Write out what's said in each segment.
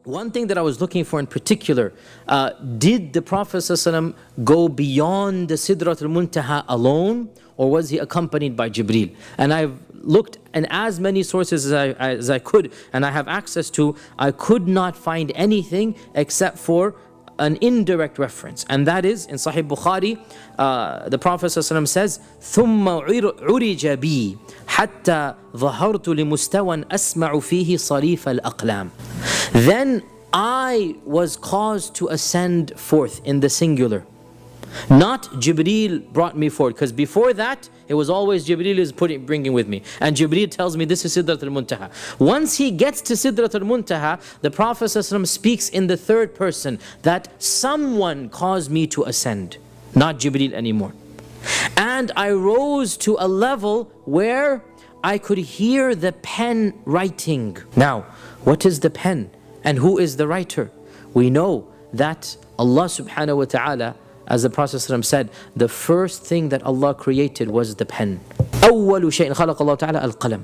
one thing that I was looking for in particular, did the Prophet ﷺ go beyond the Sidratul Muntaha alone, or was he accompanied by Jibreel? And I've looked in as many sources as I could, and I have access to, I could not find anything except for an indirect reference, and that is in Sahih Bukhari. The Prophet ﷺ says, ثُمَّ عُرِجَ بِي حَتَّى ظَهَرْتُ لِمُسْتَوًى أَسْمَعُ فِيهِ صَرِيفَ الْأَقْلَامِ. Then I was caused to ascend forth in the singular. Not Jibreel brought me forward, because before that it was always Jibreel is bringing with me, and Jibreel tells me this is Sidratul Muntaha. Once he gets to Sidratul Muntaha, the Prophet ﷺ speaks in the third person that someone caused me to ascend, not Jibreel anymore. And I rose to a level where I could hear the pen writing. Now, what is the pen and who is the writer? We know that Allah subhanahu wa ta'ala, as the Prophet ﷺ said, the first thing that Allah created was the pen. أول شيء خلق الله تعالى القلم.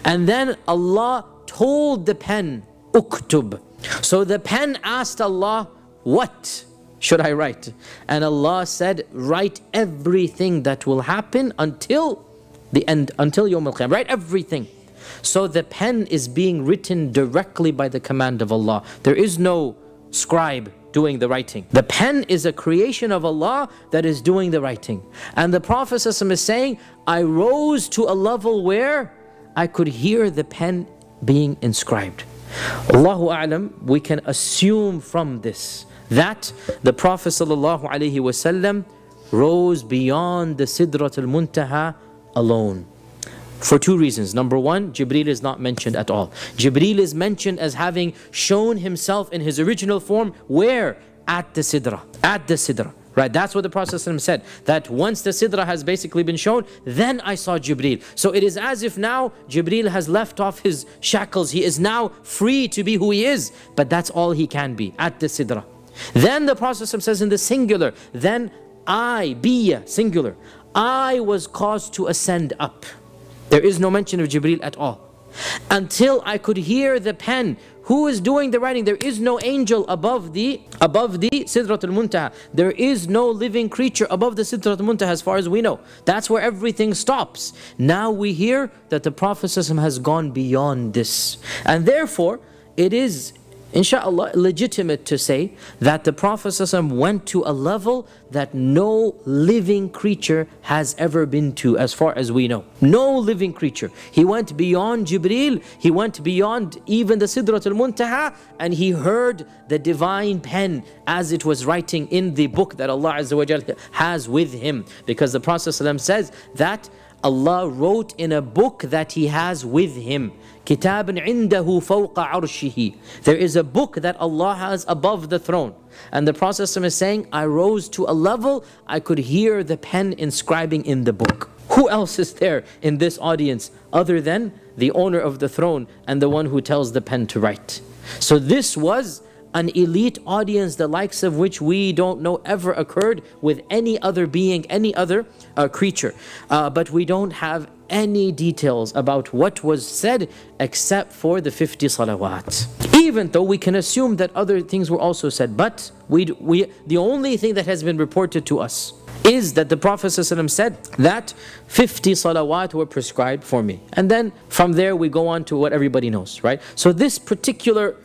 And then Allah told the pen, uktub. So the pen asked Allah, what should I write? And Allah said, write everything that will happen until the end, until Yawm al-Qiyamah. Write everything. So the pen is being written directly by the command of Allah. There is no scribe doing the writing. The pen is a creation of Allah that is doing the writing. And the Prophet ﷺ is saying, I rose to a level where I could hear the pen being inscribed. Allahu A'lam, we can assume from this that the Prophet ﷺ rose beyond the Sidratul Muntaha alone. For two reasons. Number one, Jibreel is not mentioned at all. Jibreel is mentioned as having shown himself in his original form. Where? At the Sidra. At the Sidra. Right? That's what the Prophet ﷺ said. That once the Sidra has basically been shown, then I saw Jibreel. So it is as if now Jibreel has left off his shackles. He is now free to be who he is. But that's all he can be, at the Sidra. Then the Prophet ﷺ says in the singular, then I, biya, singular, I was caused to ascend up. There is no mention of Jibreel at all. Until I could hear the pen. Who is doing the writing? There is no angel above the Sidratul Muntaha. There is no living creature above the Sidratul Muntaha as far as we know. That's where everything stops. Now we hear that the Prophet ﷺ has gone beyond this. And therefore, it is inshallah legitimate to say that the Prophet ﷺ went to a level that no living creature has ever been to as far as we know. No living creature. He went beyond Jibreel, he went beyond even the Sidratul Muntaha, and he heard the divine pen as it was writing in the book that Allah Azza wa Jalla has with him. Because the Prophet ﷺ says that Allah wrote in a book that he has with him. كِتَابٌ عِنْدَهُ فَوْقَ عَرْشِهِ. There is a book that Allah has above the throne. And the Prophet ﷺ is saying, I rose to a level I could hear the pen inscribing in the book. Who else is there in this audience other than the owner of the throne and the one who tells the pen to write? So this was an elite audience, the likes of which we don't know ever occurred with any other being, any other creature. But we don't have any details about what was said except for the 50 salawat. Even though we can assume that other things were also said, but the only thing that has been reported to us is that the Prophet ﷺ said that 50 salawat were prescribed for me. And then from there we go on to what everybody knows, right? So this particular,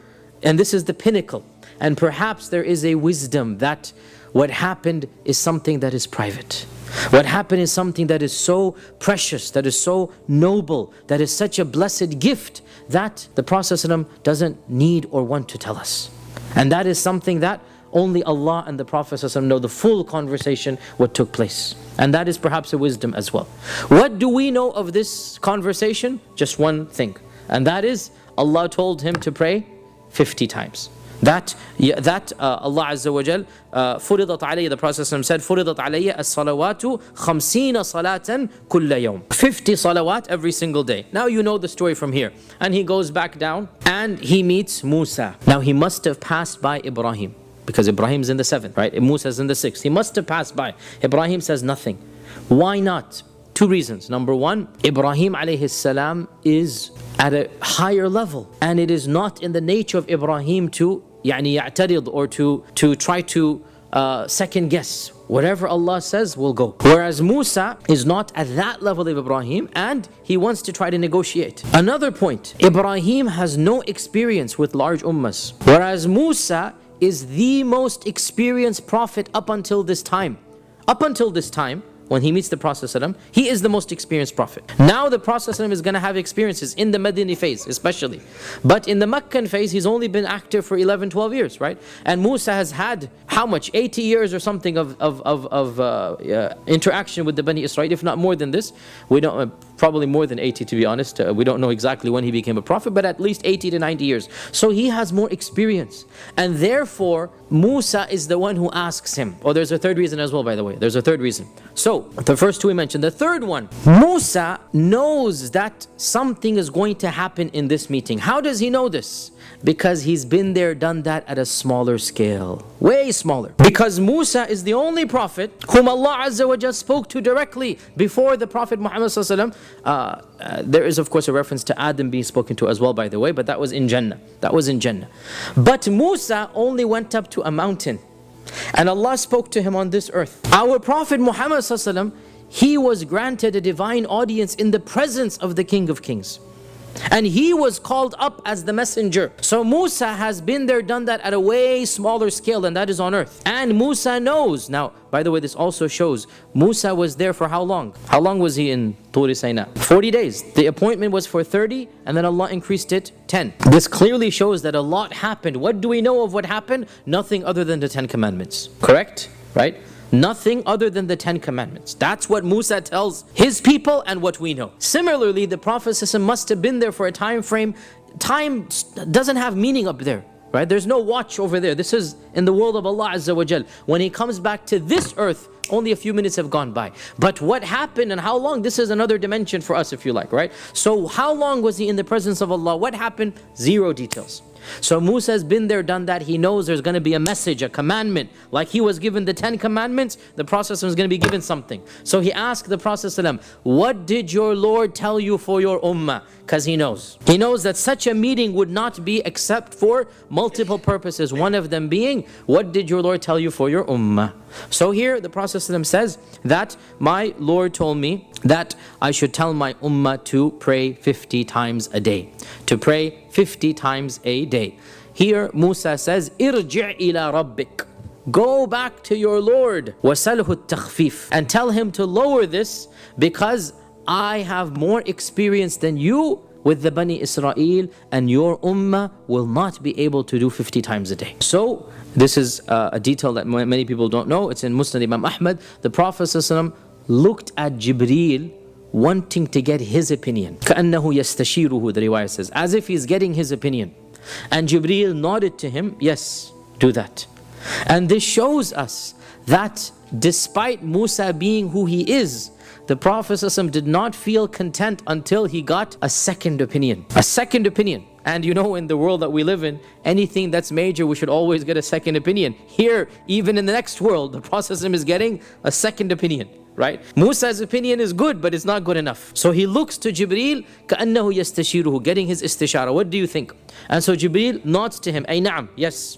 and this is the pinnacle, and perhaps there is a wisdom that what happened is something that is private. What happened is something that is so precious, that is so noble, that is such a blessed gift that the Prophet ﷺ doesn't need or want to tell us. And that is something that only Allah and the Prophet ﷺ know the full conversation, what took place. And that is perhaps a wisdom as well. What do we know of this conversation? Just one thing. And that is Allah told him to pray 50 times. That Allah Azza wa Jal furidat alayya, the Prophet said, furidat alayya as-salawatu 50 salatan kulla yawm. 50 salawat every single day. Now you know the story from here. And he goes back down and he meets Musa. Now he must have passed by Ibrahim, because Ibrahim's in the 7th, right? Musa's in the 6th. He must have passed by. Ibrahim says nothing. Why not? Two reasons. Number one, Ibrahim alayhi salam is at a higher level. And it is not in the nature of Ibrahim to يعترض or to try to second guess. Whatever Allah says will go. Whereas Musa is not at that level of Ibrahim, and he wants to try to negotiate. Another point, Ibrahim has no experience with large ummas, whereas Musa is the most experienced prophet up until this time. Up until this time, when he meets the Prophet ﷺ, he is the most experienced prophet. Now the Prophet ﷺ is going to have experiences in the Madini phase especially. But in the Meccan phase, he's only been active for 11, 12 years, right? And Musa has had, how much? 80 years or something of interaction with the Bani Israel, if not more than this. We don't, probably more than 80 to be honest. We don't know exactly when he became a prophet, but at least 80 to 90 years. So he has more experience. And therefore, Musa is the one who asks him. Oh, there's a third reason as well, by the way. There's a third reason. So, the first two we mentioned. The third one, Musa knows that something is going to happen in this meeting. How does he know this? Because he's been there, done that at a smaller scale. Way smaller. Because Musa is the only prophet whom Allah Azza wa Jal spoke to directly before the Prophet Muhammad Sallallahu Alaihi Wasallam. There is of course a reference to Adam being spoken to as well, by the way, but that was in Jannah. That was in Jannah. But Musa only went up to a mountain, and Allah spoke to him on this earth. Our Prophet Muhammad Sallallahu Alaihi Wasallam, he was granted a divine audience in the presence of the King of Kings. And he was called up as the messenger. So Musa has been there, done that at a way smaller scale, and that is on earth. And Musa knows. Now, by the way, this also shows Musa was there for how long? How long was he in Tur Sinai? 40 days. The appointment was for 30, and then Allah increased it 10. This clearly shows that a lot happened. What do we know of what happened? Nothing other than the 10 commandments. Correct? Right? Nothing other than the 10 commandments. That's what Musa tells his people and what we know. Similarly, the Prophet ﷺ must have been there for a time frame. Time doesn't have meaning up there, right? There's no watch over there. This is in the world of Allah Azza wa Jal. When he comes back to this earth, only a few minutes have gone by. But what happened and how long, this is another dimension for us, if you like, right? So how long was he in the presence of Allah? What happened? Zero details. So Musa has been there, done that. He knows there's going to be a message, a commandment. Like he was given the 10 commandments, the Prophet was going to be given something. So he asked the Prophet, what did your Lord tell you for your ummah? Because he knows. He knows that such a meeting would not be except for multiple purposes. One of them being, what did your Lord tell you for your ummah? So here the Prophet says that my Lord told me that I should tell my ummah to pray 50 times a day. To pray 50 times a day. Here Musa says, irji' ila rabbik. Go back to your Lord. وَسَلْهُ التَّخْفِيفِ. And tell him to lower this, because I have more experience than you with the Bani Israel, and your ummah will not be able to do 50 times a day. So this is a detail that many people don't know. It's in Musnad Imam Ahmad. The Prophet ﷺ looked at Jibreel wanting to get his opinion. كَأَنَّهُ يَسْتَشِيرُهُ, the riwayah says, as if he's getting his opinion. And Jibreel nodded to him, yes, do that. And this shows us that despite Musa being who he is, the Prophet ﷺ did not feel content until he got a second opinion. A second opinion. And you know, in the world that we live in, anything that's major, we should always get a second opinion. Here, even in the next world, the Prophet ﷺ is getting a second opinion. Right? Musa's opinion is good, but it's not good enough. So he looks to Jibreel, كَأَنَّهُ يَسْتَشِيرُهُ, getting his istishara. What do you think? And so Jibreel nods to him, أي نعم, yes,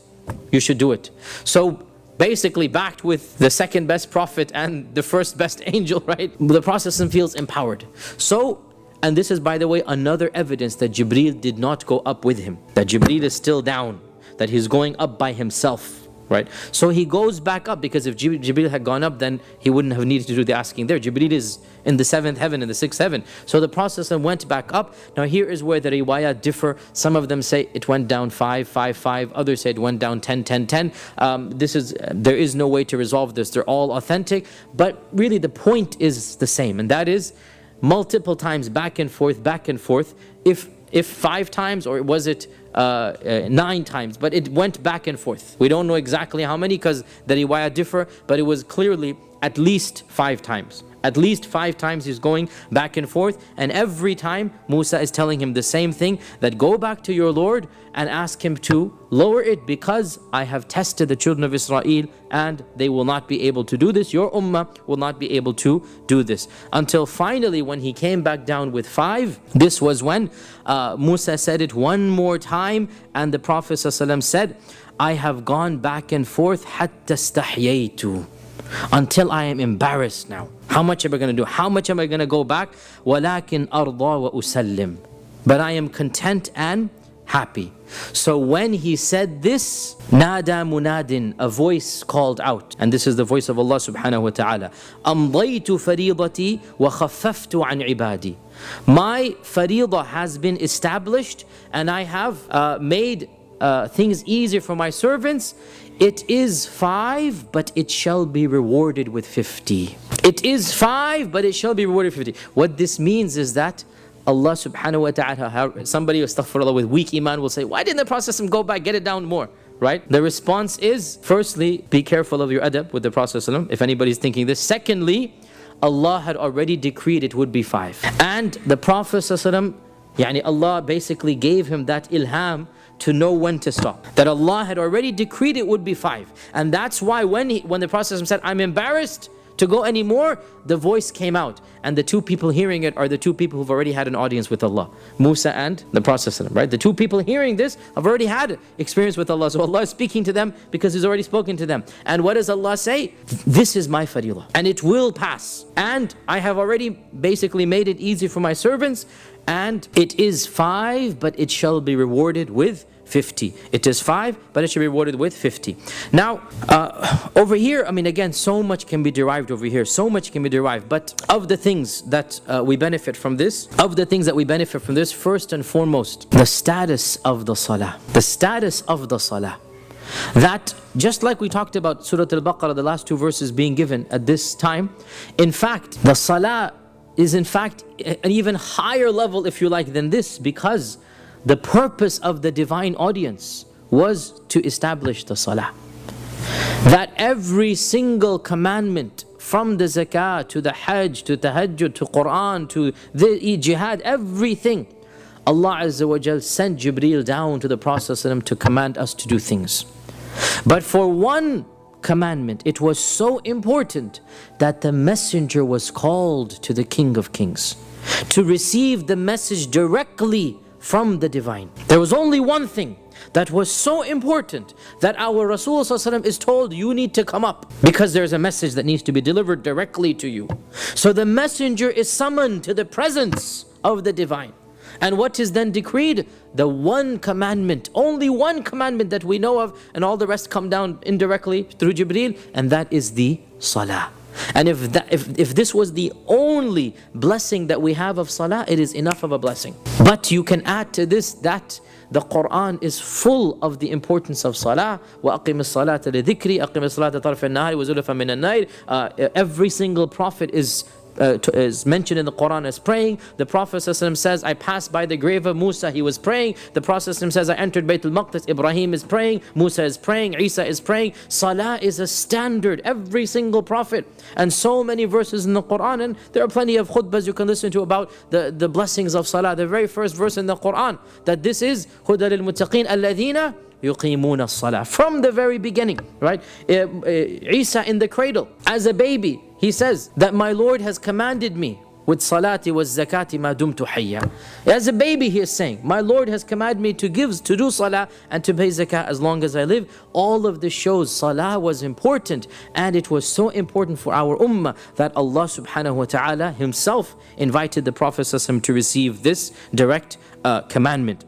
you should do it. So basically backed with the second best prophet and the first best angel, right? The Prophet feels empowered. So, and this is, by the way, another evidence that Jibreel did not go up with him. That Jibreel is still down. That he's going up by himself. Right? So he goes back up, because if Jibreel had gone up, then he wouldn't have needed to do the asking there. Jibreel is in the 7th heaven, in the 6th heaven. So the Prophet went back up. Now here is where the riwayat differ. Some of them say it went down 5, 5, 5. Others say it went down 10, 10, 10. There is no way to resolve this. They're all authentic. But really the point is the same. And that is multiple times back and forth, back and forth. If 5 times, or was it 9 times, but it went back and forth. We don't know exactly how many, because the riwayah differ, but it was clearly at least 5 times. At least 5 times he's going back and forth, and every time Musa is telling him the same thing, that go back to your Lord and ask him to lower it, because I have tested the children of Israel and they will not be able to do this. Your ummah will not be able to do this. Until finally when he came back down with 5, this was when Musa said it one more time, and the Prophet ﷺ said, I have gone back and forth hatta istahyaytu, until I am embarrassed now. How much am I going to do? How much am I going to go back? وَلَكِنْ أَرْضَى وَأُسَلِّمْ, but I am content and happy. So when he said this, نَادَى مُنَادٍ, a voice called out, and this is the voice of Allah subhanahu wa ta'ala, أَمْضَيْتُ فَرِيضَتِي وَخَفَّفْتُ عَنْ عِبَادِي, my fariḍah has been established and I have made things easier for my servants. It is 5, but it shall be rewarded with 50. It is 5, but it shall be rewarded with 50. What this means is that Allah subhanahu wa ta'ala, somebody astaghfirullah with weak iman will say, why didn't the Prophet go back, get it down more? Right? The response is, firstly, be careful of your adab with the Prophet if anybody's thinking this. Secondly, Allah had already decreed it would be 5. And the Prophet Allah basically gave him that ilham to know when to stop. That Allah had already decreed it would be 5. And that's why when the Prophet said, I'm embarrassed to go anymore, the voice came out. And the 2 people hearing it are the 2 people who've already had an audience with Allah, Musa and the Prophet, right? The 2 people hearing this have already had experience with Allah. So Allah is speaking to them because He's already spoken to them. And what does Allah say? This is my fariḍah, and it will pass. And I have already basically made it easy for my servants. And it is 5, but it shall be rewarded with 50. It is 5, but it shall be rewarded with 50. Now, over here, again, so much can be derived over here. So much can be derived. But of the things that we benefit from this, first and foremost, the status of the Salah. The status of the Salah. That, just like we talked about Surah Al-Baqarah, the last 2 verses being given at this time, in fact, the Salah is in fact an even higher level, if you like, than this, because the purpose of the divine audience was to establish the Salah. That every single commandment, from the zakah to the hajj to tahajjud to Quran to the jihad, everything, Allah Azza wa Jal sent Jibreel down to the Prophet to command us to do things. But for one commandment, it was so important that the messenger was called to the King of Kings to receive the message directly from the divine. There was only one thing that was so important that our Rasulullah is told, you need to come up, because there's a message that needs to be delivered directly to you. So the messenger is summoned to the presence of the divine. And what is then decreed? The one commandment, only one commandment that we know of, and all the rest come down indirectly through Jibreel, and that is the Salah. And if this was the only blessing that we have of Salah, it is enough of a blessing. But you can add to this that the Quran is full of the importance of Salah. وَأَقِمِ الصَّلَاةَ لِذِكْرِ أَقِمِ الصَّلَاةَ طَرْفَ النَّهَارِ وَزُلَفًا مِنَ النَّيْلِ. Every single prophet is mentioned in the Quran as praying. The Prophet ﷺ says, I passed by the grave of Musa, he was praying. The Prophet ﷺ says, I entered Bayt al-Maqdis, Ibrahim is praying, Musa is praying, Isa is praying. Salah is a standard, every single prophet. And so many verses in the Quran, and there are plenty of khutbahs you can listen to about the blessings of Salah. The very first verse in the Quran, that this is هُدَى لِلْمُتَّقِينَ الَّذِينَ يُقِيمُونَ الصَّلَاةِ. From the very beginning, right? Isa in the cradle, as a baby, he says that my Lord has commanded me with salati was zakati ma dumtu hayya. As a baby he is saying, my Lord has commanded me to do salah and to pay zakah as long as I live. All of this shows salah was important, and it was so important for our ummah that Allah subhanahu wa ta'ala himself invited the Prophet to receive this direct commandment.